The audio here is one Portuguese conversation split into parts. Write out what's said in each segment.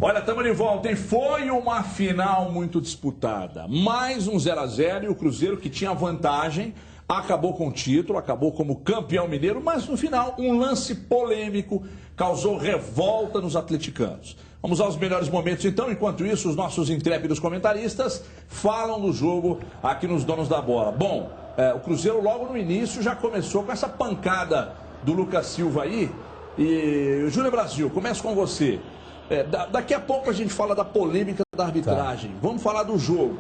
Olha, estamos de volta, hein? Foi uma final muito disputada. Mais um 0 a 0 e o Cruzeiro, que tinha vantagem, acabou com o título, acabou como campeão mineiro, mas no final um lance polêmico causou revolta nos atleticanos. Vamos aos melhores momentos então. Enquanto isso, os nossos intrépidos comentaristas falam do jogo aqui nos Donos da Bola. Bom, o Cruzeiro logo no início já começou com essa pancada do Lucas Silva aí. E Júlio Brasil, começo com você. Daqui a pouco a gente fala da polêmica da arbitragem. Tá. Vamos falar do jogo.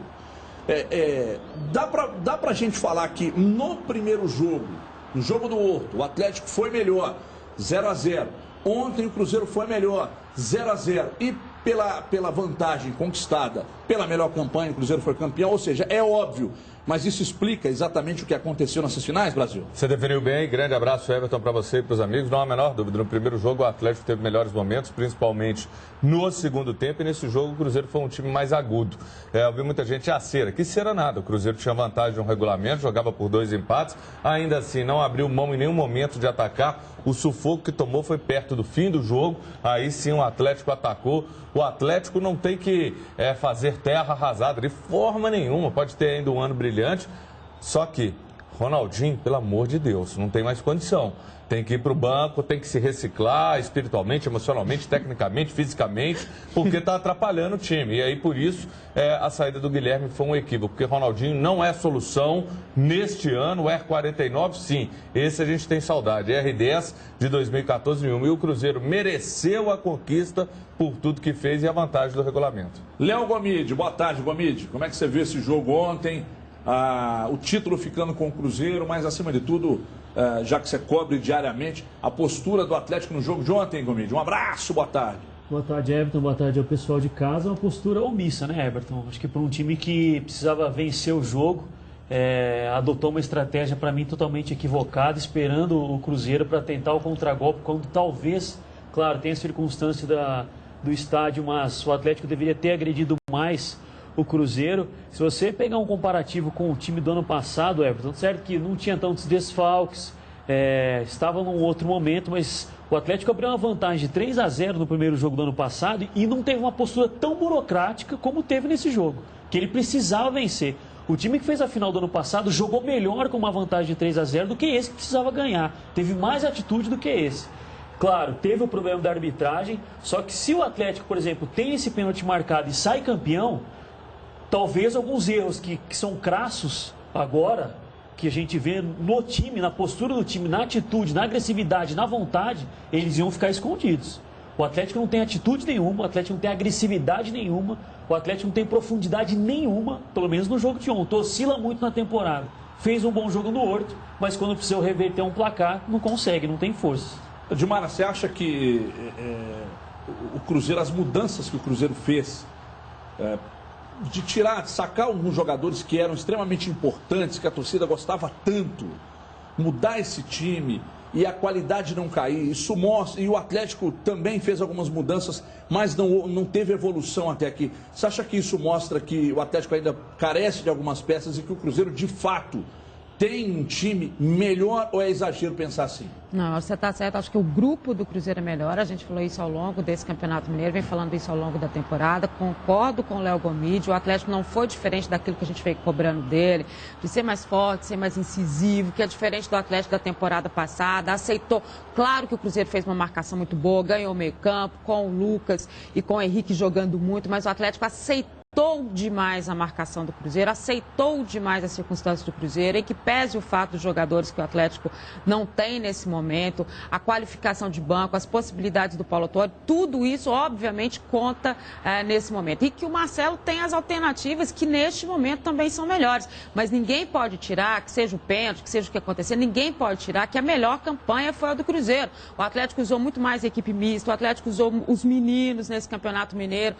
Dá pra gente falar que no primeiro jogo, no jogo do Horto, o Atlético foi melhor, 0 a 0. Ontem o Cruzeiro foi melhor, 0 a 0. E pela vantagem conquistada, pela melhor campanha, o Cruzeiro foi campeão. Ou seja, é óbvio, mas isso explica exatamente o que aconteceu nessas finais, Brasil? Você definiu bem. Grande abraço, Everton, para você e para os amigos. Não há a menor dúvida. No primeiro jogo, o Atlético teve melhores momentos, principalmente no segundo tempo. E nesse jogo, o Cruzeiro foi um time mais agudo. Eu vi muita gente, cera. Que cera nada. O Cruzeiro tinha vantagem no regulamento, jogava por 2 empates. Ainda assim, não abriu mão em nenhum momento de atacar. O sufoco que tomou foi perto do fim do jogo. Aí sim, o Atlético atacou. O Atlético não tem que fazer terra arrasada de forma nenhuma. Pode ter ainda um ano brilhante. Só que Ronaldinho, pelo amor de Deus, não tem mais condição. Tem que ir para o banco, tem que se reciclar espiritualmente, emocionalmente, tecnicamente, fisicamente, porque está atrapalhando o time. E aí, por isso, a saída do Guilherme foi um equívoco, porque Ronaldinho não é solução neste ano. O R49, sim, esse a gente tem saudade. R10 de 2014 e o Cruzeiro mereceu a conquista por tudo que fez e a vantagem do regulamento. Léo Gomide, boa tarde, Gomide. Como é que você viu esse jogo ontem? O título ficando com o Cruzeiro, mas acima de tudo, já que você cobre diariamente, a postura do Atlético no jogo de ontem, Gomide. Um abraço, boa tarde. Boa tarde, Everton. Boa tarde ao pessoal de casa. Uma postura omissa, né, Everton? Acho que para um time que precisava vencer o jogo, adotou uma estratégia, para mim, totalmente equivocada, esperando o Cruzeiro para tentar o contragolpe, quando talvez, claro, tem a circunstância do estádio, mas o Atlético deveria ter agredido mais o Cruzeiro. Se você pegar um comparativo com o time do ano passado, Everton, certo que não tinha tantos desfalques, estava num outro momento, mas o Atlético abriu uma vantagem de 3 a 0 no primeiro jogo do ano passado e não teve uma postura tão burocrática como teve nesse jogo, que ele precisava vencer. O time que fez a final do ano passado jogou melhor com uma vantagem de 3 a 0 do que esse que precisava ganhar. Teve mais atitude do que esse. Claro, teve o problema da arbitragem, só que se o Atlético, por exemplo, tem esse pênalti marcado e sai campeão, talvez alguns erros que são crassos agora, que a gente vê no time, na postura do time, na atitude, na agressividade, na vontade, eles iam ficar escondidos. O Atlético não tem atitude nenhuma, o Atlético não tem agressividade nenhuma, o Atlético não tem profundidade nenhuma, pelo menos no jogo de ontem. Oscila muito na temporada. Fez um bom jogo no Horto, mas quando precisou reverter um placar, não consegue, não tem força. Edmara, você acha que o Cruzeiro, as mudanças que o Cruzeiro fez, de sacar alguns jogadores que eram extremamente importantes, que a torcida gostava tanto, mudar esse time e a qualidade não cair, isso mostra, e o Atlético também fez algumas mudanças, mas não teve evolução até aqui. Você acha que isso mostra que o Atlético ainda carece de algumas peças e que o Cruzeiro, de fato, tem um time melhor, ou é exagero pensar assim? Não, você está certo. Acho que o grupo do Cruzeiro é melhor. A gente falou isso ao longo desse Campeonato Mineiro, vem falando isso ao longo da temporada. Concordo com o Léo Gomide. O Atlético não foi diferente daquilo que a gente veio cobrando dele, de ser mais forte, de ser mais incisivo, que é diferente do Atlético da temporada passada. Aceitou. Claro que o Cruzeiro fez uma marcação muito boa, ganhou o meio-campo com o Lucas e com o Henrique jogando muito, mas o Atlético aceitou demais a marcação do Cruzeiro, aceitou demais as circunstâncias do Cruzeiro, e que pese o fato dos jogadores que o Atlético não tem nesse momento, a qualificação de banco, as possibilidades do Paulo Autuori, tudo isso obviamente conta nesse momento. E que o Marcelo tem as alternativas que neste momento também são melhores, mas ninguém pode tirar, que seja o pênalti, que seja o que acontecer, ninguém pode tirar que a melhor campanha foi a do Cruzeiro. O Atlético usou muito mais a equipe mista, o Atlético usou os meninos nesse Campeonato Mineiro,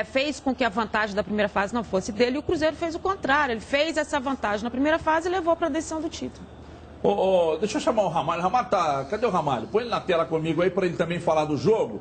fez com que a vantagem da primeira fase não fosse dele, e o Cruzeiro fez o contrário. Ele fez essa vantagem na primeira fase e levou para a decisão do título. Deixa eu chamar o Ramalho. Cadê o Ramalho? Põe ele na tela comigo aí para ele também falar do jogo.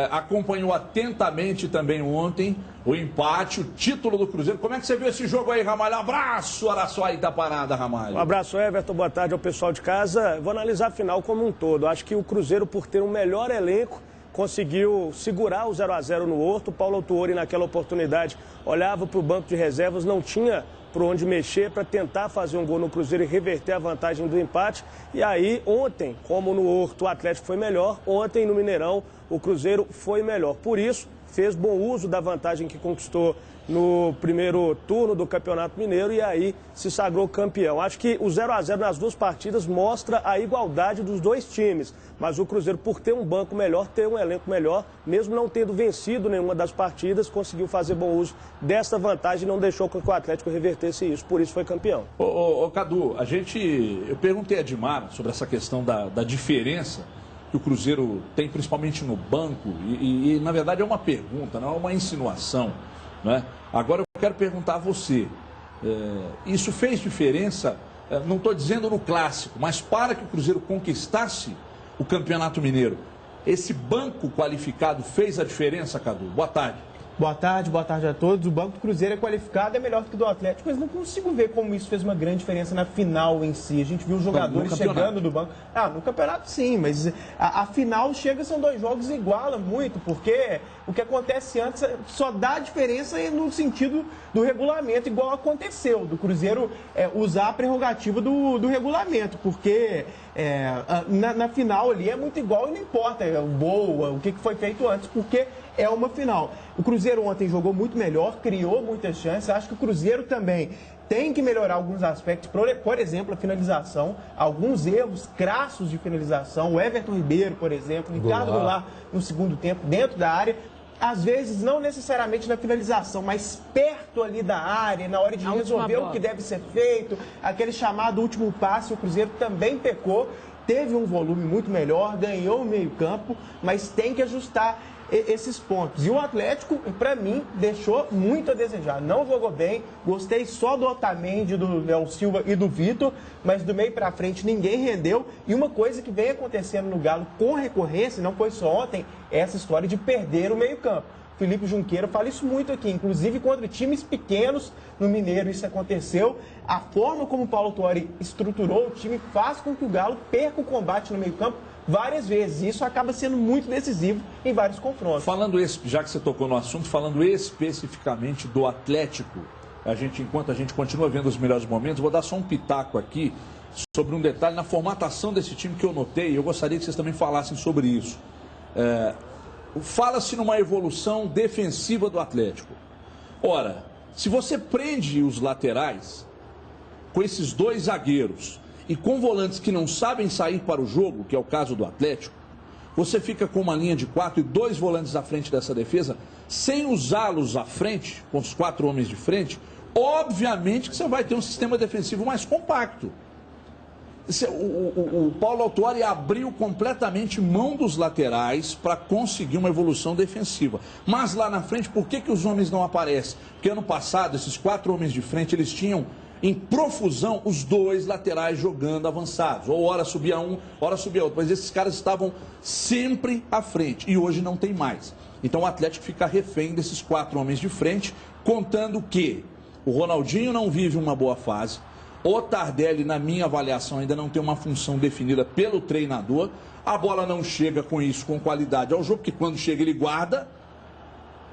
Acompanhou atentamente também ontem o empate, o título do Cruzeiro. Como é que você viu esse jogo aí, Ramalho? Abraço, Araçuaí tá parada, Ramalho. Um abraço, Everton. Boa tarde ao pessoal de casa. Vou analisar a final como um todo. Acho que o Cruzeiro, por ter um melhor elenco, conseguiu segurar o 0 a 0 no Horto. O Paulo Autuori, naquela oportunidade, olhava para o banco de reservas, não tinha por onde mexer para tentar fazer um gol no Cruzeiro e reverter a vantagem do empate. E aí, ontem, como no Horto o Atlético foi melhor, ontem no Mineirão o Cruzeiro foi melhor. Por isso, fez bom uso da vantagem que conquistou no primeiro turno do Campeonato Mineiro e aí se sagrou campeão. Acho que o 0 a 0 nas duas partidas mostra a igualdade dos dois times, mas o Cruzeiro, por ter um banco melhor, ter um elenco melhor, mesmo não tendo vencido nenhuma das partidas, conseguiu fazer bom uso dessa vantagem e não deixou que o Atlético revertesse isso, por isso foi campeão. Ô, Cadu, eu perguntei a Edmar sobre essa questão da diferença que o Cruzeiro tem, principalmente no banco, e na verdade é uma pergunta, não é uma insinuação, né? Agora eu quero perguntar a você, isso fez diferença, não estou dizendo no clássico, mas para que o Cruzeiro conquistasse o Campeonato Mineiro, esse banco qualificado fez a diferença, Cadu? Boa tarde. Boa tarde a todos. O banco do Cruzeiro é qualificado, é melhor do que o do Atlético, mas não consigo ver como isso fez uma grande diferença na final em si. A gente viu os jogadores chegando do banco. No campeonato sim, mas a final chega, são dois jogos e iguala muito, porque o que acontece antes só dá diferença no sentido do regulamento, igual aconteceu, do Cruzeiro usar a prerrogativa do regulamento, porque na final ali é muito igual e não importa o que foi feito antes, porque é uma final. O Cruzeiro ontem jogou muito melhor, criou muitas chances. Acho que o Cruzeiro também tem que melhorar alguns aspectos, por exemplo, a finalização, alguns erros crassos de finalização. O Everton Ribeiro, por exemplo, o Ricardo Goulart no segundo tempo, dentro da área. Às vezes, não necessariamente na finalização, mas perto ali da área, na hora de resolver o que deve ser feito, aquele chamado último passe, o Cruzeiro também pecou. Teve um volume muito melhor, ganhou o meio-campo, mas tem que ajustar esses pontos. E o Atlético, para mim, deixou muito a desejar. Não jogou bem, gostei só do Otamendi, do Léo Silva e do Vitor, mas do meio para frente ninguém rendeu. E uma coisa que vem acontecendo no Galo com recorrência, não foi só ontem, é essa história de perder o meio-campo. Felipe Junqueira fala isso muito aqui, inclusive contra times pequenos no Mineiro isso aconteceu. A forma como o Paulo Autuori estruturou o time faz com que o Galo perca o combate no meio-campo várias vezes. E isso acaba sendo muito decisivo em vários confrontos. Já que você tocou no assunto, falando especificamente do Atlético, enquanto a gente continua vendo os melhores momentos, vou dar só um pitaco aqui sobre um detalhe na formatação desse time que eu notei, e eu gostaria que vocês também falassem sobre isso. Fala-se numa evolução defensiva do Atlético. Ora, se você prende os laterais com esses dois zagueiros e com volantes que não sabem sair para o jogo, que é o caso do Atlético, você fica com uma linha de 4 e 2 volantes à frente dessa defesa, sem usá-los à frente, com os 4 homens de frente, obviamente que você vai ter um sistema defensivo mais compacto. O Paulo Autuori abriu completamente mão dos laterais para conseguir uma evolução defensiva. Mas lá na frente, por que os homens não aparecem? Porque ano passado, esses 4 homens de frente, eles tinham em profusão os 2 laterais jogando avançados. Ou hora subia um, hora subia outro. Mas esses caras estavam sempre à frente. E hoje não tem mais. Então o Atlético fica refém desses 4 homens de frente, contando que o Ronaldinho não vive uma boa fase. O Tardelli, na minha avaliação, ainda não tem uma função definida pelo treinador. A bola não chega com isso, com qualidade ao jogo, porque quando chega ele guarda.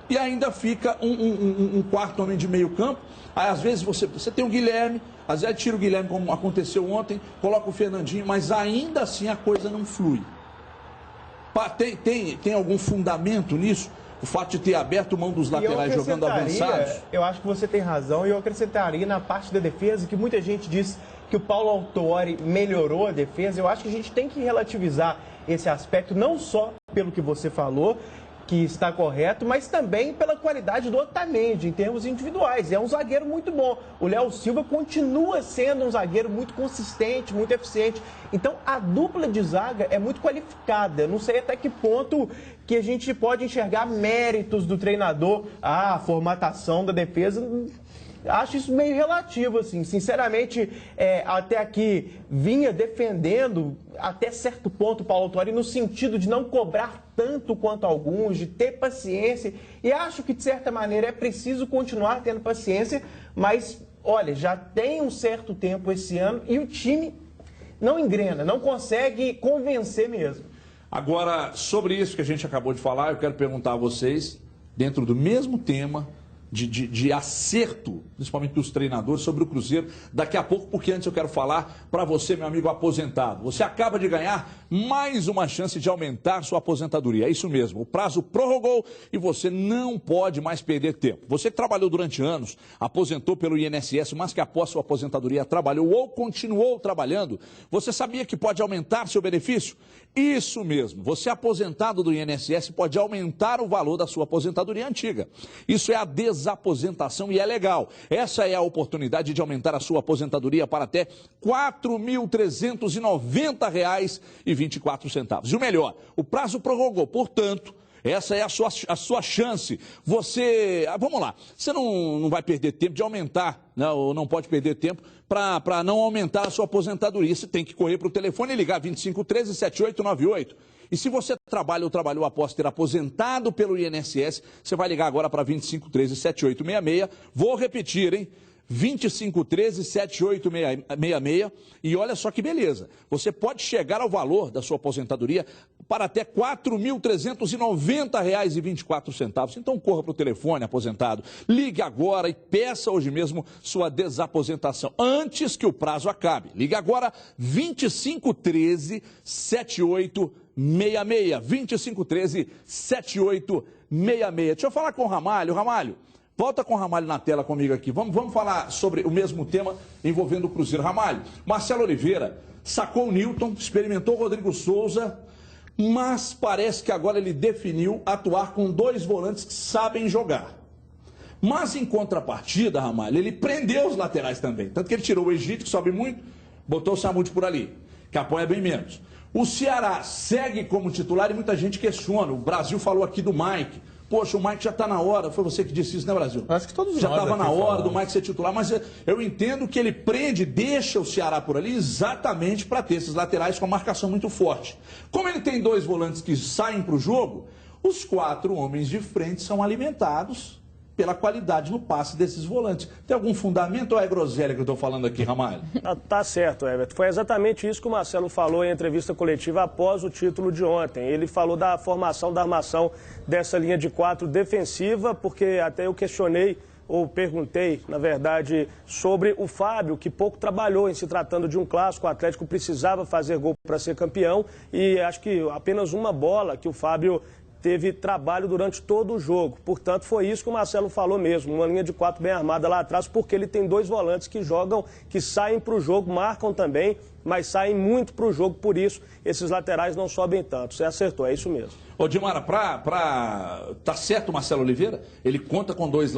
E ainda fica um quarto homem de meio campo. Aí, às vezes você tem o Guilherme, às vezes tira o Guilherme, como aconteceu ontem, coloca o Fernandinho, mas ainda assim a coisa não flui. Tem algum fundamento nisso? O fato de ter aberto mão dos laterais jogando avançados? Eu acho que você tem razão, e eu acrescentaria na parte da defesa, que muita gente diz que o Paulo Autuori melhorou a defesa. Eu acho que a gente tem que relativizar esse aspecto, não só pelo que você falou, que está correto, mas também pela qualidade do Otamendi, em termos individuais. É um zagueiro muito bom. O Léo Silva continua sendo um zagueiro muito consistente, muito eficiente. Então, a dupla de zaga é muito qualificada. Não sei até que ponto que a gente pode enxergar méritos do treinador, a formatação da defesa. Acho isso meio relativo, assim. Sinceramente, até aqui vinha defendendo, até certo ponto, o Paulo Autuori, no sentido de não cobrar tanto quanto alguns, de ter paciência. E acho que, de certa maneira, é preciso continuar tendo paciência, mas, olha, já tem um certo tempo esse ano e o time não engrena, não consegue convencer mesmo. Agora, sobre isso que a gente acabou de falar, eu quero perguntar a vocês, dentro do mesmo tema, de acerto, principalmente dos treinadores, sobre o Cruzeiro, daqui a pouco, porque antes eu quero falar para você, meu amigo aposentado. Você acaba de ganhar mais uma chance de aumentar sua aposentadoria. É isso mesmo, o prazo prorrogou e você não pode mais perder tempo. Você que trabalhou durante anos, aposentou pelo INSS, mas que após sua aposentadoria trabalhou ou continuou trabalhando, você sabia que pode aumentar seu benefício? Isso mesmo, você aposentado do INSS pode aumentar o valor da sua aposentadoria antiga. Isso é a desaposentação e é legal. Essa é a oportunidade de aumentar a sua aposentadoria para até R$ 4.390,24. E o melhor, o prazo prorrogou, portanto, essa é a sua chance. Você, vamos lá, você não vai perder tempo de aumentar, ou não pode perder tempo para não aumentar a sua aposentadoria. Você tem que correr para o telefone e ligar 2513-7898. E se você trabalha ou trabalhou após ter aposentado pelo INSS, você vai ligar agora para 2513-7866. Vou repetir, hein? 2513-7866. E olha só que beleza. Você pode chegar ao valor da sua aposentadoria para até R$ 4.390,24. Então corra para o telefone, aposentado. Ligue agora e peça hoje mesmo sua desaposentação, antes que o prazo acabe. Ligue agora 2513-7866. 2513-7866. Deixa eu falar com o Ramalho. Ramalho, volta com o Ramalho na tela comigo aqui. Vamos falar sobre o mesmo tema envolvendo o Cruzeiro. Ramalho, Marcelo Oliveira sacou o Newton, experimentou o Rodrigo Souza, mas parece que agora ele definiu atuar com dois volantes que sabem jogar. Mas em contrapartida, Ramalho, ele prendeu os laterais também. Tanto que ele tirou o Egito, que sobe muito, botou o Samud por ali, que apoia bem menos. O Ceará segue como titular e muita gente questiona. O Brasil falou aqui do Mike. Poxa, o Mike já está na hora. Foi você que disse isso, né, Brasil? Acho que todos já nós estava na hora falamos do Mike ser titular, mas eu entendo que ele prende, deixa o Ceará por ali exatamente para ter esses laterais com a marcação muito forte. Como ele tem dois volantes que saem para o jogo, os 4 homens de frente são alimentados pela qualidade no passe desses volantes. Tem algum fundamento ou é groselha que eu estou falando aqui, Ramalho? Tá certo, Everton. Foi exatamente isso que o Marcelo falou em entrevista coletiva após o título de ontem. Ele falou da formação, da armação dessa linha de 4 defensiva, porque até eu questionei ou perguntei, na verdade, sobre o Fábio, que pouco trabalhou em se tratando de um clássico. O Atlético precisava fazer gol para ser campeão e acho que apenas uma bola que o Fábio teve trabalho durante todo o jogo. Portanto, foi isso que o Marcelo falou mesmo, uma linha de 4 bem armada lá atrás, porque ele tem dois volantes que jogam, que saem para o jogo, marcam também, mas saem muito para o jogo, por isso esses laterais não sobem tanto. Você acertou, é isso mesmo. Ô, Dimara, tá certo o Marcelo Oliveira? Ele conta com dois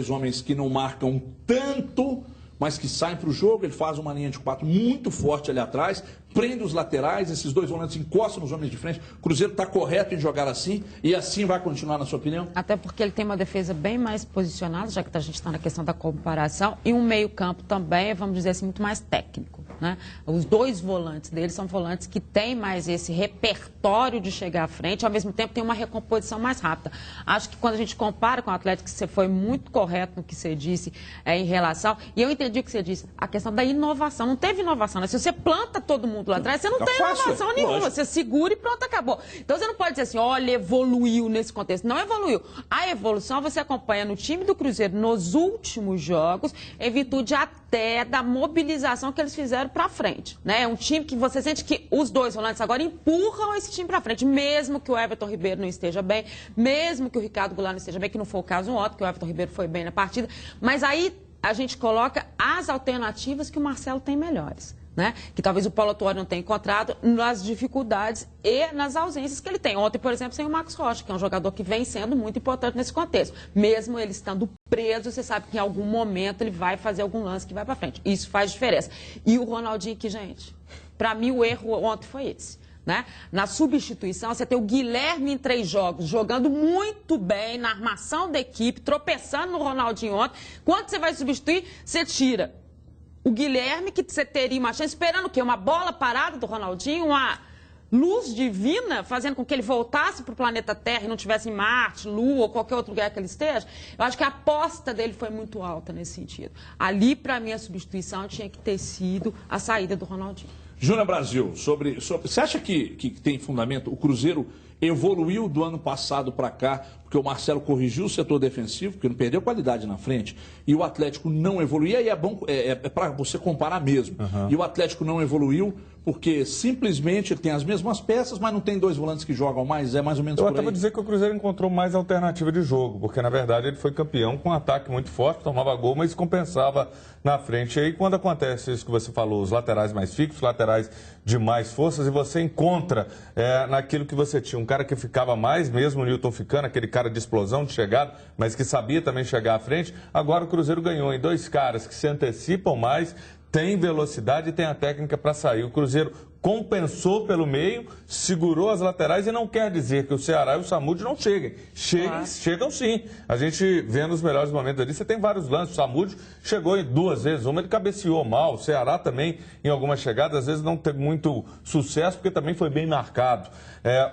homens que não marcam tanto, mas que saem para o jogo. Ele faz uma linha de 4 muito forte ali atrás, prende os laterais, esses dois volantes encostam nos homens de frente. O Cruzeiro está correto em jogar assim e assim vai continuar, na sua opinião? Até porque ele tem uma defesa bem mais posicionada, já que a gente está na questão da comparação, e um meio-campo também, vamos dizer assim, muito mais técnico, né? Os dois volantes dele são volantes que têm mais esse repertório de chegar à frente, ao mesmo tempo tem uma recomposição mais rápida. Acho que quando a gente compara com o Atlético, você foi muito correto no que você disse em relação, e eu entendi o que você disse, a questão da inovação. Não teve inovação, né? Se você planta todo mundo lá atrás, você não tem inovação nenhuma. Lógico. Você segura e pronto, acabou. Então você não pode dizer assim, olha, evoluiu nesse contexto. Não evoluiu. A evolução você acompanha no time do Cruzeiro nos últimos jogos, em virtude até da mobilização que eles fizeram para frente, né? É um time que você sente que os dois volantes agora empurram esse time para frente, mesmo que o Everton Ribeiro não esteja bem, mesmo que o Ricardo Goulart não esteja bem, que não foi o caso ontem, que o Everton Ribeiro foi bem na partida, mas aí a gente coloca as alternativas que o Marcelo tem melhores, né? Que talvez o Paulo Autuori não tenha encontrado nas dificuldades e nas ausências que ele tem. Ontem, por exemplo, sem o Marcos Rocha, que é um jogador que vem sendo muito importante nesse contexto. Mesmo ele estando preso, você sabe que em algum momento ele vai fazer algum lance que vai para frente. Isso faz diferença. E o Ronaldinho aqui, gente, para mim o erro ontem foi esse, né? Na substituição, você tem o Guilherme em 3 jogos, jogando muito bem na armação da equipe, tropeçando no Ronaldinho ontem. Quando você vai substituir, você tira o Guilherme, que você teria uma chance, esperando o quê? Uma bola parada do Ronaldinho, uma luz divina, fazendo com que ele voltasse para o planeta Terra e não tivesse em Marte, Lua ou qualquer outro lugar que ele esteja. Eu acho que a aposta dele foi muito alta nesse sentido. Ali, para mim, a substituição tinha que ter sido a saída do Ronaldinho. Júnior Brasil, você acha que tem fundamento? O Cruzeiro evoluiu do ano passado para cá, porque o Marcelo corrigiu o setor defensivo, porque não perdeu qualidade na frente, e o Atlético não evoluiu. E aí é bom, é para você comparar mesmo. E o Atlético não evoluiu porque simplesmente ele tem as mesmas peças, mas não tem dois volantes que jogam mais, é mais ou menos por aí. Eu até vou dizer que o Cruzeiro encontrou mais alternativa de jogo, porque na verdade ele foi campeão com um ataque muito forte, tomava gol, mas compensava na frente. E aí quando acontece isso que você falou, os laterais mais fixos, laterais de mais forças, e você encontra naquilo que você tinha, um cara que ficava mais, mesmo o Nilton ficando, aquele cara de explosão, de chegada, mas que sabia também chegar à frente. Agora o Cruzeiro ganhou em dois caras que se antecipam mais, tem velocidade e tem a técnica para sair. O Cruzeiro compensou pelo meio, segurou as laterais, e não quer dizer que o Ceará e o Samúdio não cheguem. Chegam sim. A gente vê nos melhores momentos ali, você tem vários lances. O Samúdio chegou em duas vezes, uma ele cabeceou mal. O Ceará também, em algumas chegadas, às vezes não teve muito sucesso, porque também foi bem marcado.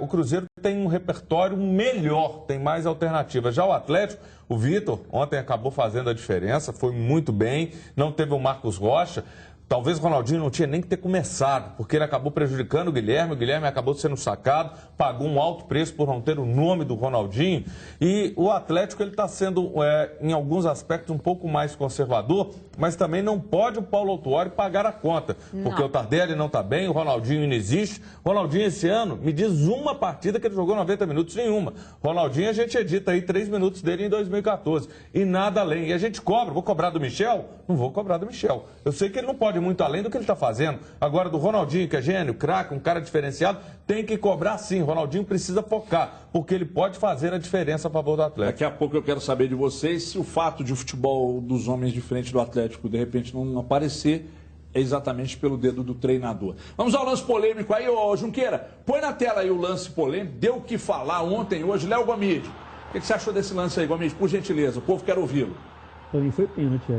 O Cruzeiro tem um repertório melhor, tem mais alternativas. Já o Atlético, o Vitor, ontem acabou fazendo a diferença, foi muito bem, não teve o Marcos Rocha. Talvez o Ronaldinho não tinha nem que ter começado, porque ele acabou prejudicando o Guilherme acabou sendo sacado, pagou um alto preço por não ter o nome do Ronaldinho. E o Atlético ele está sendo, em alguns aspectos, um pouco mais conservador, mas também não pode o Paulo Autuori pagar a conta, porque o Tardelli não está bem, o Ronaldinho não existe. O Ronaldinho esse ano, me diz uma partida que ele jogou 90 minutos, nenhuma. Ronaldinho a gente edita aí 3 minutos dele em 2014, e nada além. E a gente cobra, vou cobrar do Michel? Não vou cobrar do Michel. Eu sei que ele não pode muito além do que ele está fazendo. Agora, do Ronaldinho, que é gênio, craque, um cara diferenciado, tem que cobrar sim. O Ronaldinho precisa focar, porque ele pode fazer a diferença a favor do Atlético. Daqui a pouco eu quero saber de vocês se o fato de o futebol dos homens de frente do Atlético, de repente, não aparecer, é exatamente pelo dedo do treinador. Vamos ao lance polêmico aí, ô Junqueira. Põe na tela aí o lance polêmico. Deu o que falar ontem, hoje. Léo Gomide, o que você achou desse lance aí, Gomide? Por gentileza, o povo quer ouvi-lo. Para mim foi pênalti,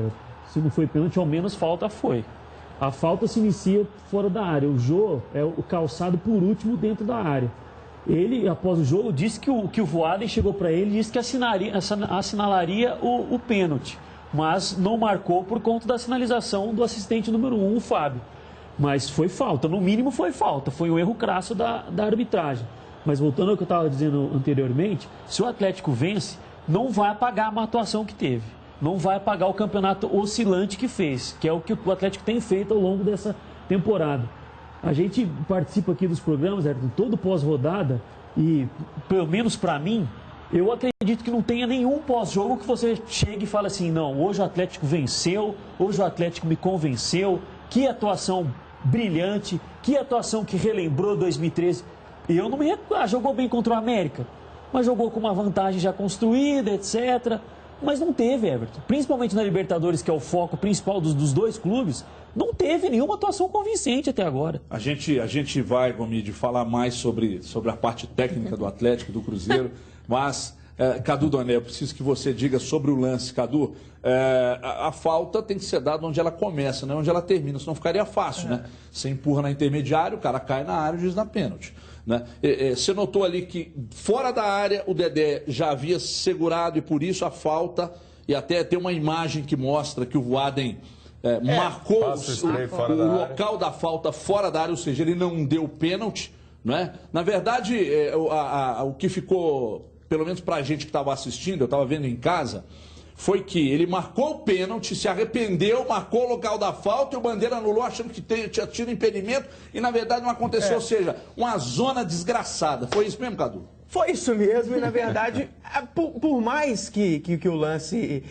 Se não foi pênalti, ao menos falta foi. A falta se inicia fora da área. O Jô é o calçado por último dentro da área. Ele, após o jogo, disse que o Voaden chegou para ele e disse que assinalaria o pênalti. Mas não marcou por conta da sinalização do assistente número 1, o Fábio. Mas foi falta, no mínimo foi falta. Foi um erro crasso da arbitragem. Mas voltando ao que eu estava dizendo anteriormente, se o Atlético vence, não vai apagar a atuação que teve. Não vai apagar o campeonato oscilante que fez, que é o que o Atlético tem feito ao longo dessa temporada. A gente participa aqui dos programas, Ayrton, todo pós-rodada, e pelo menos para mim, eu acredito que não tenha nenhum pós-jogo que você chegue e fale assim, não, hoje o Atlético venceu, hoje o Atlético me convenceu, que atuação brilhante, que atuação que relembrou 2013. E eu não me recordo, jogou bem contra o América, mas jogou com uma vantagem já construída, etc., mas não teve, Everton. Principalmente na Libertadores, que é o foco principal dos dois clubes, não teve nenhuma atuação convincente até agora. A gente vai, Gomide, falar mais sobre a parte técnica do Atlético, do Cruzeiro, mas, Cadu Doné, eu preciso que você diga sobre o lance, Cadu. A falta tem que ser dada onde ela começa, não onde ela termina, senão ficaria fácil, né? Você empurra na intermediária, o cara cai na área e diz na pênalti. Né? Você notou ali que fora da área o Dedé já havia segurado e por isso a falta, e até tem uma imagem que mostra que o Voaden marcou o local da falta fora da área, ou seja, ele não deu pênalti. Né? Na verdade, o que ficou, pelo menos para a gente que estava assistindo, eu estava vendo em casa, foi que ele marcou o pênalti, se arrependeu, marcou o local da falta e o Bandeira anulou achando que tinha tido impedimento e na verdade não aconteceu, ou seja, uma zona desgraçada. Foi isso mesmo, Cadu? Foi isso mesmo, e na verdade, por mais que o lance,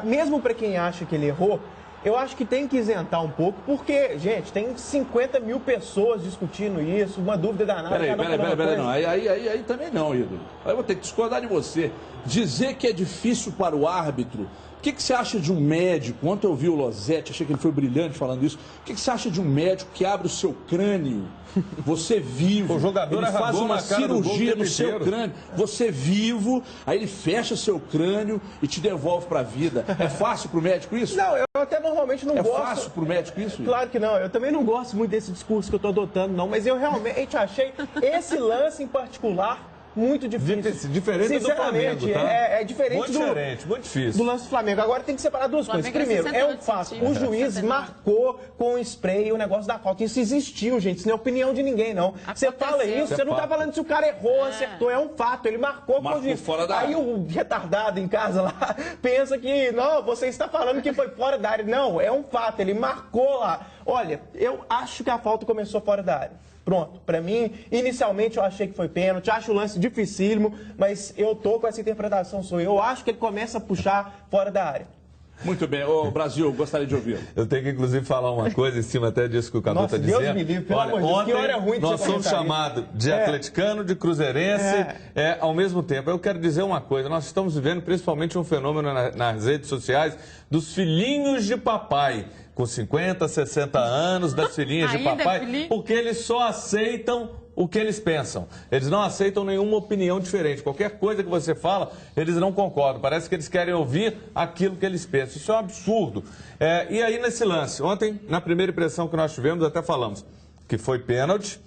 mesmo para quem acha que ele errou, eu acho que tem que isentar um pouco, porque, gente, tem 50 mil pessoas discutindo isso, uma dúvida danada. Peraí, não. Aí também não, ídolo. Aí eu vou ter que discordar de você. Dizer que é difícil para o árbitro. O que você acha de um médico? Ontem eu vi o Losetti, achei que ele foi brilhante falando isso. O que você acha de um médico que abre o seu crânio, você vivo, o jogador ele faz uma cirurgia no seu crânio, você vivo, aí ele fecha seu crânio e te devolve para a vida. É fácil para o médico isso? Não, eu até normalmente não gosto. É fácil para o médico isso? Claro que não, eu também não gosto muito desse discurso que eu estou adotando, não, mas eu realmente achei esse lance em particular muito difícil. Diferente do Flamengo, tá? É diferente muito difícil. do lance do Flamengo. Agora tem que separar duas coisas. Primeiro, é um fato. O juiz marcou com o spray o negócio da falta. Isso existiu, gente. Isso não é opinião de ninguém, não. Você fala isso, você não tá falando se o cara errou, acertou. É um fato. Ele marcou com o juiz. Aí o retardado em casa lá pensa que, não, você está falando que foi fora da área. Não, é um fato. Ele marcou lá. Olha, eu acho que a falta começou fora da área. Pronto, pra mim, inicialmente eu achei que foi pênalti, acho o lance dificílimo, mas eu tô com essa interpretação sua. Eu acho que ele começa a puxar fora da área. Muito bem. Ô, Brasil, gostaria de ouvir. Eu tenho que, inclusive, falar uma coisa em cima até disso que o Cadu está dizendo. Deus me livre, pelo amor de Deus, ontem que hora ruim de nós somos chamados de atleticano, de cruzeirense, ao mesmo tempo. Eu quero dizer uma coisa, nós estamos vivendo principalmente um fenômeno nas redes sociais dos filhinhos de papai, com 50, 60 anos, das filhinhas de papai, porque eles só aceitam o que eles pensam. Eles não aceitam nenhuma opinião diferente. Qualquer coisa que você fala, eles não concordam. Parece que eles querem ouvir aquilo que eles pensam. Isso é um absurdo. E aí, nesse lance, ontem, na primeira impressão que nós tivemos, até falamos que foi pênalti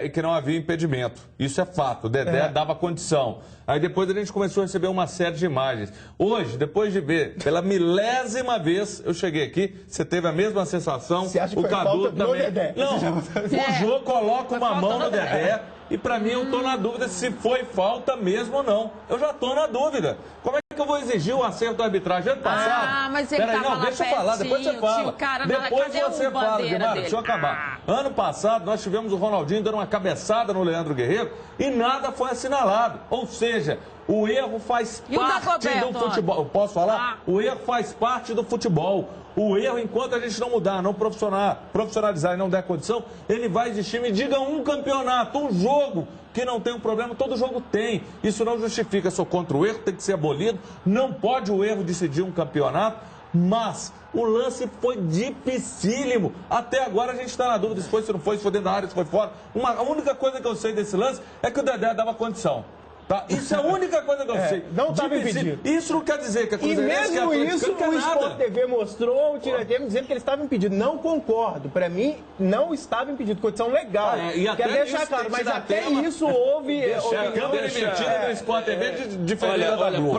e que não havia impedimento. Isso é fato. O Dedé dava condição. Aí depois a gente começou a receber uma série de imagens. Hoje, depois de ver pela milésima vez, eu cheguei aqui, você teve a mesma sensação. Você acha que o foi Cadu falta também. No Dedé? Não, o Jô coloca uma mão no Dedé. E pra mim eu tô na dúvida se foi falta mesmo ou não. Eu já tô na dúvida. Como é que eu vou exigir o acerto da arbitragem ano passado? Mas ele tava lá deixa eu falar, depois você fala. Cara, depois você fala, Guimara, deixa eu acabar. Ano passado nós tivemos o Ronaldinho dando uma cabeçada no Leandro Guerreiro e nada foi assinalado. Ou seja, o erro faz parte do futebol. Eu posso falar? O erro faz parte do futebol. O erro, enquanto a gente não mudar, não profissionalizar e não der condição, ele vai existir. Me diga um campeonato, um jogo que não tem um problema, todo jogo tem. Isso não justifica, sou contra o erro, tem que ser abolido. Não pode o erro decidir um campeonato, mas o lance foi dificílimo. Até agora a gente está na dúvida se foi, se não foi, se foi dentro da área, se foi fora. A única coisa que eu sei desse lance é que o Dedé dava condição. Tá? Isso é a única coisa que eu sei. Não estava impedido. Isso não quer dizer que a Cruzeirense... E mesmo isso, o Sport TV mostrou o tiroteio dizendo que ele estava impedido. Não concordo. Para mim, não estava impedido. Condição legal. Quero deixar claro, mas até isso houve... A câmera emitida no Sport TV diferente da Globo.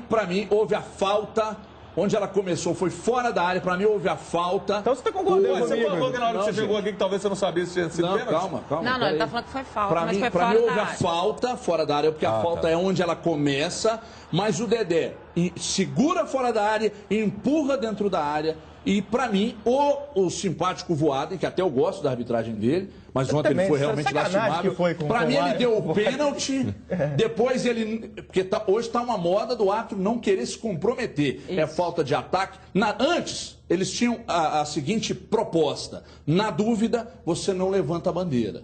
Pra mim, houve a falta... Onde ela começou foi fora da área, pra mim houve a falta. Então você tá concordando comigo? Você falou que na hora que você chegou aqui que talvez você não sabia se tinha sido pênalti? Calma. Não, ele tá falando que foi falta, pra mim houve a falta fora da área, porque a falta é onde ela começa, mas o Dedé segura fora da área, empurra dentro da área, e pra mim, o simpático Voaden, que até eu gosto da arbitragem dele, mas ontem ele foi realmente lastimável. Pra mim ele deu o pênalti, depois ele... Porque hoje tá uma moda do árbitro não querer se comprometer. Isso. É falta de ataque. Antes, eles tinham a seguinte proposta. Na dúvida, você não levanta a bandeira.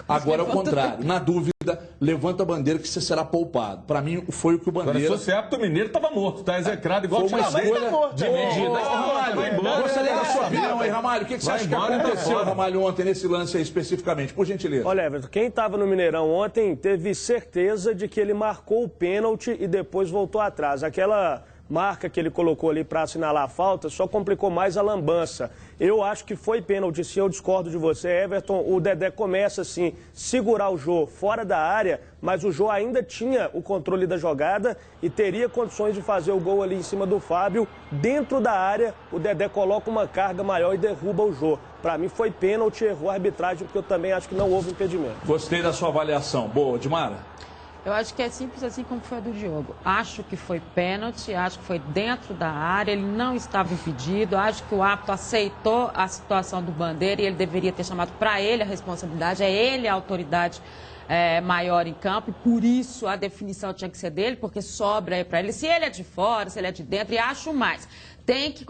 Agora é o contrário. Na dúvida, levanta a bandeira que você será poupado. Pra mim, foi o que o Bandeira... Agora, se fosse árbitro mineiro, estava morto. Tá execrado igual uma escolha dividida. Ramalho, gostaria da sua opinião aí, Ramalho. O que você acha que aconteceu, Ramalho, ontem nesse lance aí especificamente? Por gentileza. Olha, Everton, quem estava no Mineirão ontem teve certeza de que ele marcou o pênalti e depois voltou atrás. Aquela marca que ele colocou ali para assinalar a falta só complicou mais a lambança. Eu acho que foi pênalti, sim, eu discordo de você, Everton. O Dedé começa, assim, segurar o Jô fora da área, mas o Jô ainda tinha o controle da jogada e teria condições de fazer o gol ali em cima do Fábio. Dentro da área, o Dedé coloca uma carga maior e derruba o Jô. Para mim foi pênalti, errou a arbitragem, porque eu também acho que não houve impedimento. Gostei da sua avaliação. Boa, Dimara. Eu acho que é simples assim como foi a do Diogo. Acho que foi pênalti, acho que foi dentro da área, ele não estava impedido, acho que o árbitro aceitou a situação do Bandeira e ele deveria ter chamado para ele a responsabilidade, é ele a autoridade maior em campo e por isso a definição tinha que ser dele, porque sobra aí para ele, se ele é de fora, se ele é de dentro, e acho mais.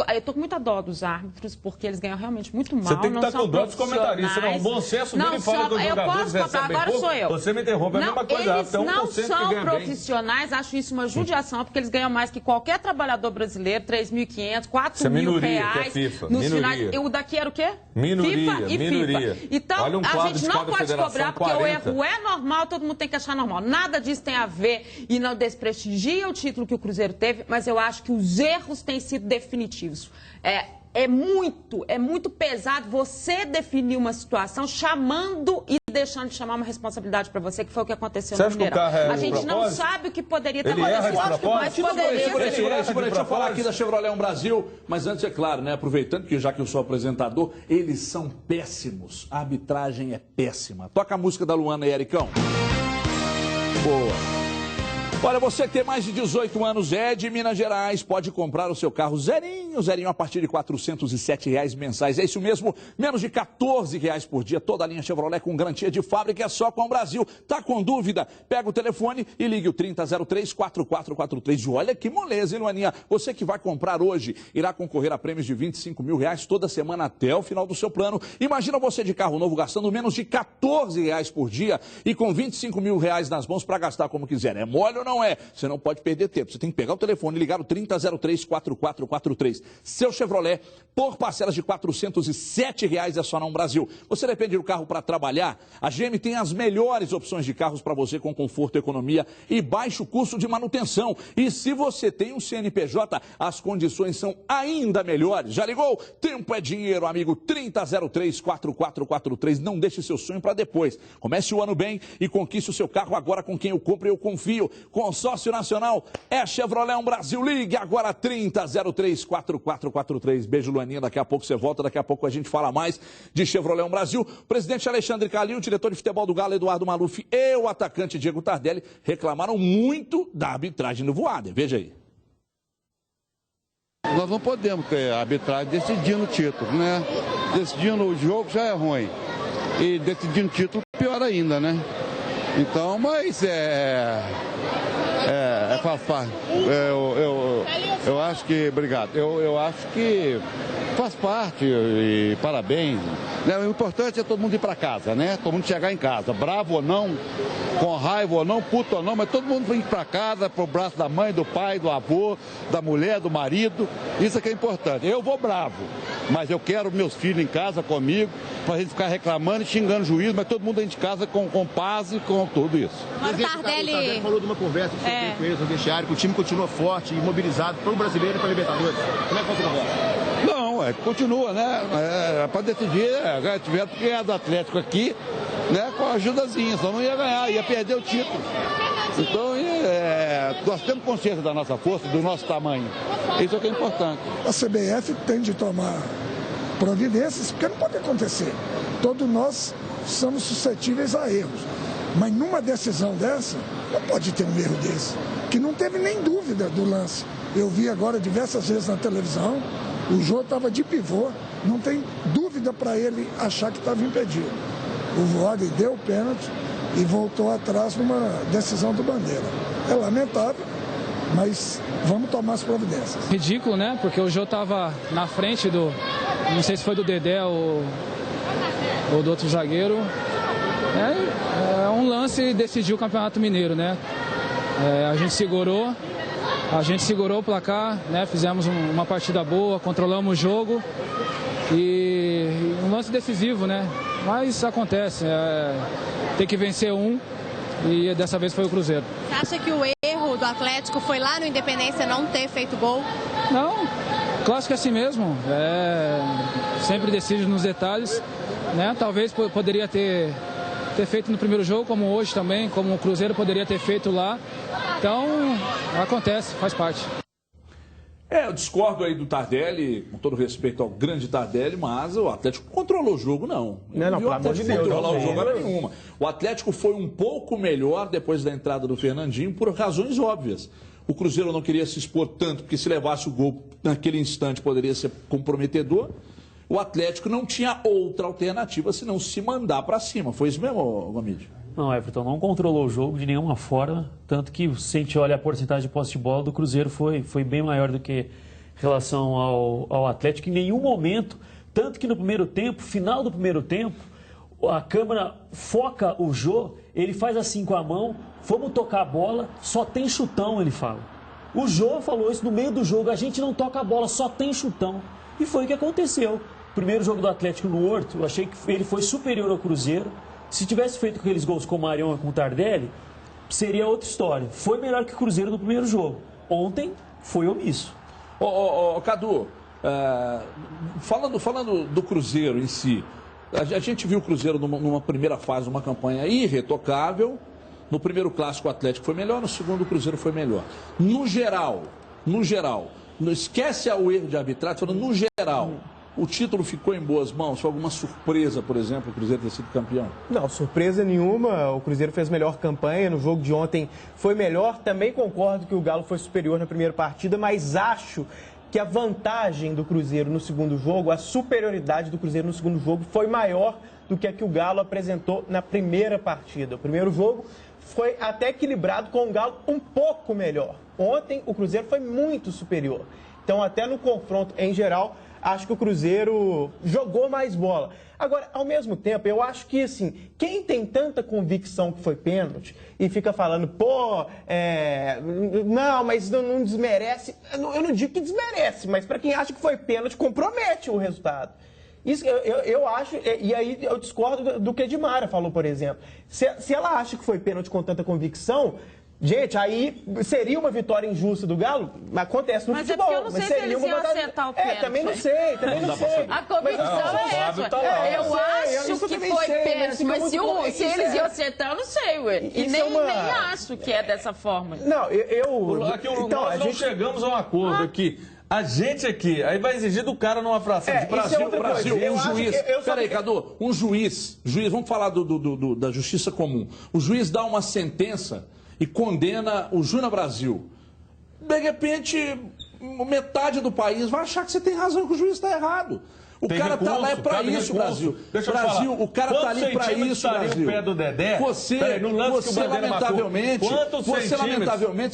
Eu estou com muita dó dos árbitros, porque eles ganham realmente muito mal. Você tem que estar com dó dos comentaristas. Não, o bom senso dele fala que os jogadores recebem pouco. Sou eu. Você me interrompe, é a mesma coisa. Eles não são profissionais, acho isso uma judiação, porque eles ganham mais que qualquer trabalhador brasileiro, 3.500, 4.000 reais. Que é FIFA. Nos finais. O daqui era o quê? Minoria, FIFA e minoria. FIFA. Então, a gente não pode cobrar, porque o erro é normal, todo mundo tem que achar normal. Nada disso tem a ver e não desprestigia o título que o Cruzeiro teve, mas eu acho que os erros têm sido definitivos. é muito pesado você definir uma situação chamando e deixando de chamar uma responsabilidade para você, que foi o que aconteceu no Mineirão. A gente não sabe o que poderia ter acontecido, mas poderia ser. Deixa eu falar aqui da Chevrolet Brasil, mas antes, é claro, né, aproveitando que já que eu sou apresentador, eles são péssimos. A arbitragem é péssima. Toca a música da Luana e Ericão. Boa. Olha, você que tem mais de 18 anos, é de Minas Gerais, pode comprar o seu carro zerinho a partir de R$ 407 mensais. É isso mesmo, menos de R$ 14 por dia. Toda a linha Chevrolet com garantia de fábrica, é só com o Brasil. Tá com dúvida? Pega o telefone e ligue o 3003-4443. E olha que moleza, hein, Luaninha? Você que vai comprar hoje irá concorrer a prêmios de R$ 25 mil toda semana até o final do seu plano. Imagina você de carro novo gastando menos de R$ 14 por dia e com R$ 25 mil nas mãos para gastar como quiser. É mole ou não? Não é, você não pode perder tempo. Você tem que pegar o telefone e ligar o 3003-4443. Seu Chevrolet, por parcelas de R$ 407 é só no Brasil. Você depende do carro para trabalhar? A GM tem as melhores opções de carros para você com conforto, economia e baixo custo de manutenção. E se você tem um CNPJ, as condições são ainda melhores. Já ligou? Tempo é dinheiro, amigo. 3003-4443. Não deixe seu sonho para depois. Comece o ano bem e conquiste o seu carro agora com quem eu compro e eu confio. Consórcio Nacional é Chevrolet Brasil. Ligue agora 3003-4443. Beijo, Luaninha. Daqui a pouco você volta. Daqui a pouco a gente fala mais de Chevrolet Brasil. O presidente Alexandre Calil, o diretor de futebol do Galo, Eduardo Maluf, e o atacante Diego Tardelli reclamaram muito da arbitragem do Voaden. Veja aí. Nós não podemos ter a arbitragem decidindo o título, né? Decidindo o jogo já é ruim. E decidindo o título, pior ainda, né? Então, mas faz parte. Eu acho que, obrigado, eu acho que faz parte e parabéns. O importante é todo mundo ir para casa, né? Todo mundo chegar em casa, bravo ou não, com raiva ou não, puto ou não, mas todo mundo ir para casa, pro braço da mãe, do pai, do avô, da mulher, do marido. Isso é que é importante. Eu vou bravo, mas eu quero meus filhos em casa comigo, para a gente ficar reclamando e xingando o juiz, mas todo mundo dentro de casa com paz e com tudo isso. Mas o Tardelli falou de uma conversa que você teve com eles no vestiário, que o time continua forte e mobilizado para o brasileiro e para a Libertadores. Como é que foi a conversa? Não, continua, né? Para decidir, tiver que ganhar do Atlético aqui, né? Com a ajudazinha, só não ia ganhar, ia perder o título. Então, nós temos consciência da nossa força, do nosso tamanho. Isso é que é importante. A CBF tem de tomar providências, porque não pode acontecer. Todos nós somos suscetíveis a erros. Mas numa decisão dessa, não pode ter um erro desse. Que não teve nem dúvida do lance. Eu vi agora diversas vezes na televisão, o Jô estava de pivô, não tem dúvida para ele achar que estava impedido. O Voaden deu o pênalti e voltou atrás numa decisão do Bandeira. É lamentável, mas vamos tomar as providências. Ridículo, né? Porque o Jô estava na frente do, não sei se foi do Dedé ou do outro zagueiro. É um lance e decidiu o Campeonato Mineiro, né? A gente segurou o placar, né? Fizemos uma partida boa, controlamos o jogo e um lance decisivo, né? Mas acontece, tem que vencer um e dessa vez foi o Cruzeiro. Você acha que o erro do Atlético foi lá no Independência não ter feito gol? Não, clássico é assim mesmo, sempre decide nos detalhes, né? Talvez poderia ter feito no primeiro jogo, como hoje também, como o Cruzeiro poderia ter feito lá. Então, acontece, faz parte. Eu discordo aí do Tardelli, com todo respeito ao grande Tardelli, mas o Atlético controlou o jogo, não. Não, pelo amor de Deus. Controlar o jogo era nenhuma. O Atlético foi um pouco melhor depois da entrada do Fernandinho, por razões óbvias. O Cruzeiro não queria se expor tanto, porque se levasse o gol naquele instante poderia ser comprometedor. O Atlético não tinha outra alternativa senão se mandar para cima. Foi isso mesmo, Gomide? Não, Everton, não controlou o jogo de nenhuma forma, tanto que se a gente olha a porcentagem de posse de bola do Cruzeiro foi bem maior do que em relação ao Atlético em nenhum momento, tanto que no primeiro tempo, final do primeiro tempo, a câmera foca o Jô, ele faz assim com a mão, vamos tocar a bola, só tem chutão, ele fala. O Jô falou isso no meio do jogo, a gente não toca a bola, só tem chutão. E foi o que aconteceu. Primeiro jogo do Atlético no Horto, eu achei que ele foi superior ao Cruzeiro. Se tivesse feito aqueles gols com o Marion e com o Tardelli, seria outra história. Foi melhor que o Cruzeiro no primeiro jogo. Ontem foi omisso. Cadu, Falando do Cruzeiro em si, a gente viu o Cruzeiro numa primeira fase, uma campanha irretocável. No primeiro clássico o Atlético foi melhor, no segundo o Cruzeiro foi melhor. No geral, não esquece o erro de arbitragem, falando no geral, o título ficou em boas mãos? Foi alguma surpresa, por exemplo, o Cruzeiro ter sido campeão? Não, surpresa nenhuma. O Cruzeiro fez melhor campanha. No jogo de ontem foi melhor. Também concordo que o Galo foi superior na primeira partida, mas acho que a vantagem do Cruzeiro no segundo jogo, a superioridade do Cruzeiro no segundo jogo foi maior do que a que o Galo apresentou na primeira partida. O primeiro jogo foi até equilibrado, com o Galo um pouco melhor. Ontem o Cruzeiro foi muito superior. Então, até no confronto em geral, acho que o Cruzeiro jogou mais bola. Agora, ao mesmo tempo, eu acho que, assim, quem tem tanta convicção que foi pênalti e fica falando, não, mas não desmerece. Eu não digo que desmerece, mas para quem acha que foi pênalti, compromete o resultado. Isso eu acho, e aí eu discordo do que a Edmara falou, por exemplo. Se ela acha que foi pênalti com tanta convicção, gente, aí seria uma vitória injusta do Galo? Acontece no futebol. Mas é porque eu não sei se eles iam acertar o pênalti. Também não sei. A convicção é essa. Eu acho que foi pênalti, mas se eles iam acertar, eu não sei, ué. E nem acho que é dessa forma. Não, nós não chegamos a um acordo aqui. A gente aqui, aí vai exigir do cara numa fração de Brasil, um juiz. Peraí, Cadu, um juiz, vamos falar da justiça comum. O juiz dá uma sentença e condena o Júnior Brasil. De repente, metade do país vai achar que você tem razão, que o juiz está errado. O cara tá lá pra isso, Brasil. Brasil, o cara tá ali pra isso, Brasil. O pé do Dedé? Você lamentavelmente,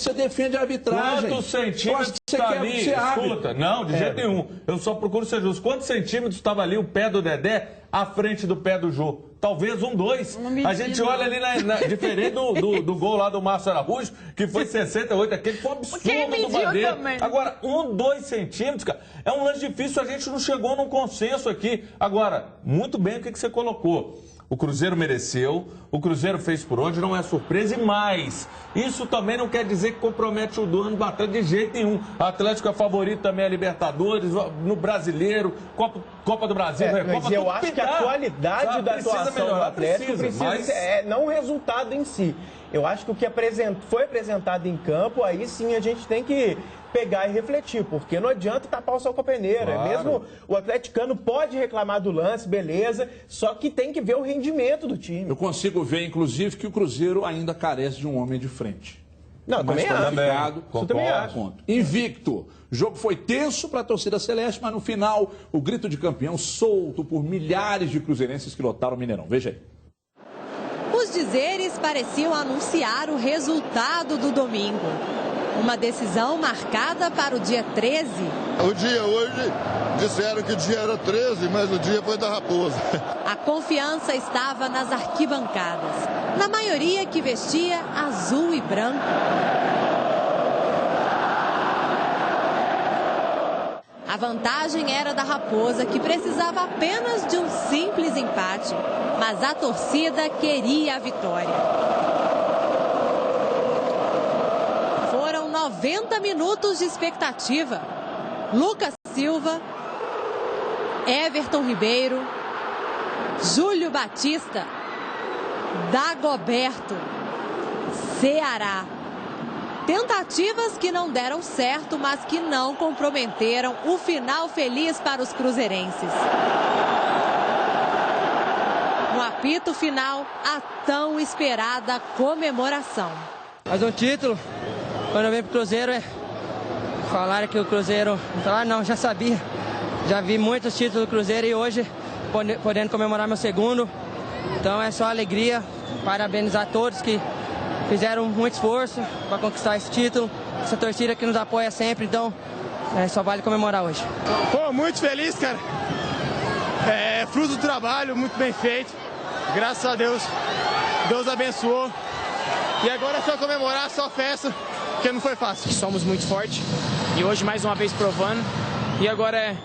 você defende a arbitragem. Quantos centímetros está ali? Escuta, não, de jeito nenhum. Eu só procuro ser justo. Quantos centímetros estava ali o pé do Dedé à frente do pé do Jô? Talvez 2. A gente olha ali diferente do gol lá do Márcio Araújo, que foi 68, aquele foi um absurdo do Bandeira. Agora, 2 centímetros, cara, é um lance difícil, a gente não chegou num consenso aqui. Agora, muito bem o que você colocou. O Cruzeiro mereceu, o Cruzeiro fez por onde, não é surpresa. E mais, isso também não quer dizer que compromete o dono bastante de jeito nenhum. O Atlético é favorito também a Libertadores, no Brasileiro, Copa do Brasil, mas eu acho que a qualidade da atuação do Atlético precisa não o resultado em si. Eu acho que o que foi apresentado em campo, aí sim a gente tem que pegar e refletir, porque não adianta tapar o sol com a peneira. Claro. Mesmo o atleticano pode reclamar do lance, beleza, só que tem que ver o rendimento do time. Eu consigo ver, inclusive, que o Cruzeiro ainda carece de um homem de frente. Não, também acho. Invicto. O jogo foi tenso para a torcida celeste, mas no final, o grito de campeão solto por milhares de cruzeirenses que lotaram o Mineirão. Veja aí. Os dizeres pareciam anunciar o resultado do domingo. Uma decisão marcada para o dia 13. O dia hoje, disseram que o dia era 13, mas o dia foi da Raposa. A confiança estava nas arquibancadas, na maioria que vestia azul e branco. A vantagem era da Raposa, que precisava apenas de um simples empate, mas a torcida queria a vitória. Foram 90 minutos de expectativa. Lucas Silva, Everton Ribeiro, Júlio Batista, Dagoberto, Ceará. Tentativas que não deram certo, mas que não comprometeram o final feliz para os cruzeirenses. No apito final, a tão esperada comemoração. Mas um título, quando eu venho pro Cruzeiro, falaram que o Cruzeiro... não, já sabia. Já vi muitos títulos do Cruzeiro e hoje, podendo comemorar meu segundo. Então é só alegria, parabenizar a todos que fizeram muito esforço para conquistar esse título, essa torcida que nos apoia sempre, então só vale comemorar hoje. Pô, muito feliz, cara. É fruto do trabalho, muito bem feito. Graças a Deus, Deus abençoou. E agora é só comemorar, só festa, porque não foi fácil. Somos muito fortes e hoje mais uma vez provando. E agora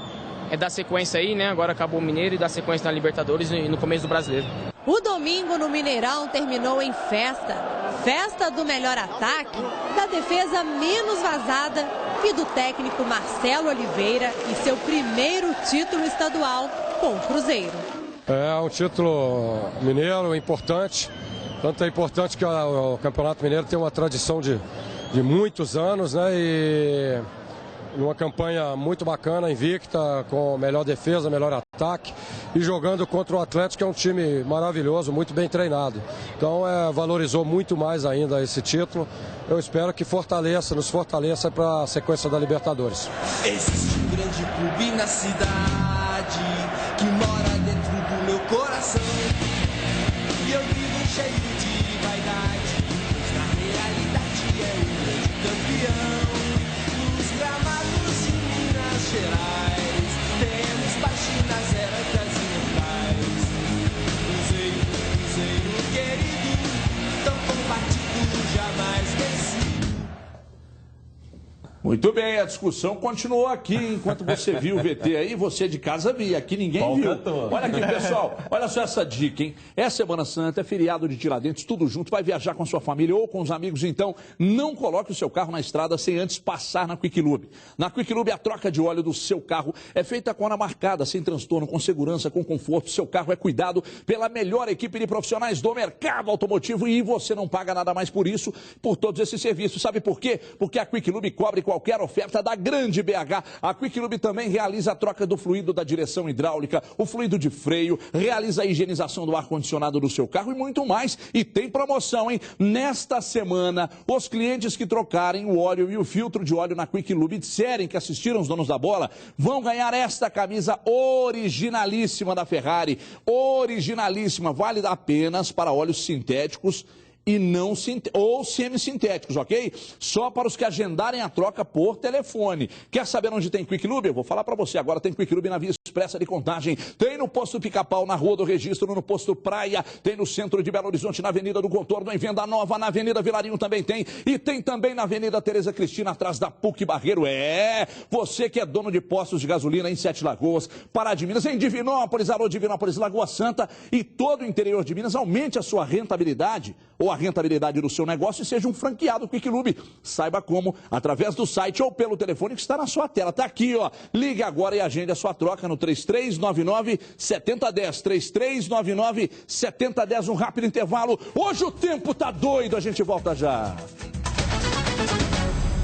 é dar sequência aí, né? Agora acabou o Mineiro e dar sequência na Libertadores e no começo do Brasileiro. O domingo no Mineirão terminou em festa. Festa do melhor ataque, da defesa menos vazada e do técnico Marcelo Oliveira e seu primeiro título estadual com o Cruzeiro. É um título mineiro importante, tanto é importante que o Campeonato Mineiro tem uma tradição de muitos anos, né? E uma campanha muito bacana, invicta, com melhor defesa, melhor ataque e jogando contra o Atlético, que é um time maravilhoso, muito bem treinado. Então valorizou muito mais ainda esse título. Eu espero que nos fortaleça para a sequência da Libertadores. Existe um grande clube na cidade que mora dentro do meu coração e eu vivo cheio de vaidade, pois na realidade é um grande campeão. Gerais, temos páginas épicas imortais. Cruzeiro querido, tão combatido, jamais vencido. Muito bem, a discussão continuou aqui. Enquanto você viu o VT aí, você de casa via. Aqui ninguém viu. Olha aqui, pessoal. Olha só essa dica, hein? É Semana Santa, é feriado de Tiradentes, tudo junto. Vai viajar com a sua família ou com os amigos, então não coloque o seu carro na estrada sem antes passar na Quick Lube. Na Quick Lube, a troca de óleo do seu carro é feita com a hora marcada, sem transtorno, com segurança, com conforto. Seu carro é cuidado pela melhor equipe de profissionais do mercado automotivo e você não paga nada mais por isso, por todos esses serviços. Sabe por quê? Porque a Quick Lube cobre qualquer oferta da grande BH. A Quick Lube também realiza a troca do fluido da direção hidráulica, o fluido de freio, realiza a higienização do ar-condicionado do seu carro e muito mais. E tem promoção, hein? Nesta semana, os clientes que trocarem o óleo e o filtro de óleo na Quick Lube e disserem que assistiram os donos da bola, vão ganhar esta camisa originalíssima da Ferrari. Originalíssima, válida apenas para óleos sintéticos e não ou semissintéticos, ok? Só para os que agendarem a troca por telefone. Quer saber onde tem Quick Lube? Eu vou falar para você. Agora tem Quick Lube na Via Expressa de Contagem, tem no posto Pica-Pau, na Rua do Registro, no posto Praia, tem no centro de Belo Horizonte, na Avenida do Contorno, em Venda Nova, na Avenida Vilarinho também tem, e tem também na Avenida Tereza Cristina, atrás da PUC Barreiro. Você que é dono de postos de gasolina em Sete Lagoas, Pará de Minas, em Divinópolis, alô Divinópolis, Lagoa Santa e todo o interior de Minas, aumente a sua rentabilidade ou a rentabilidade do seu negócio e seja um franqueado Quick Lube. Saiba como, através do site ou pelo telefone que está na sua tela. Está aqui, ó. Ligue agora e agende a sua troca no 3399-7010. 3399-7010. Um rápido intervalo. Hoje o tempo tá doido. A gente volta já.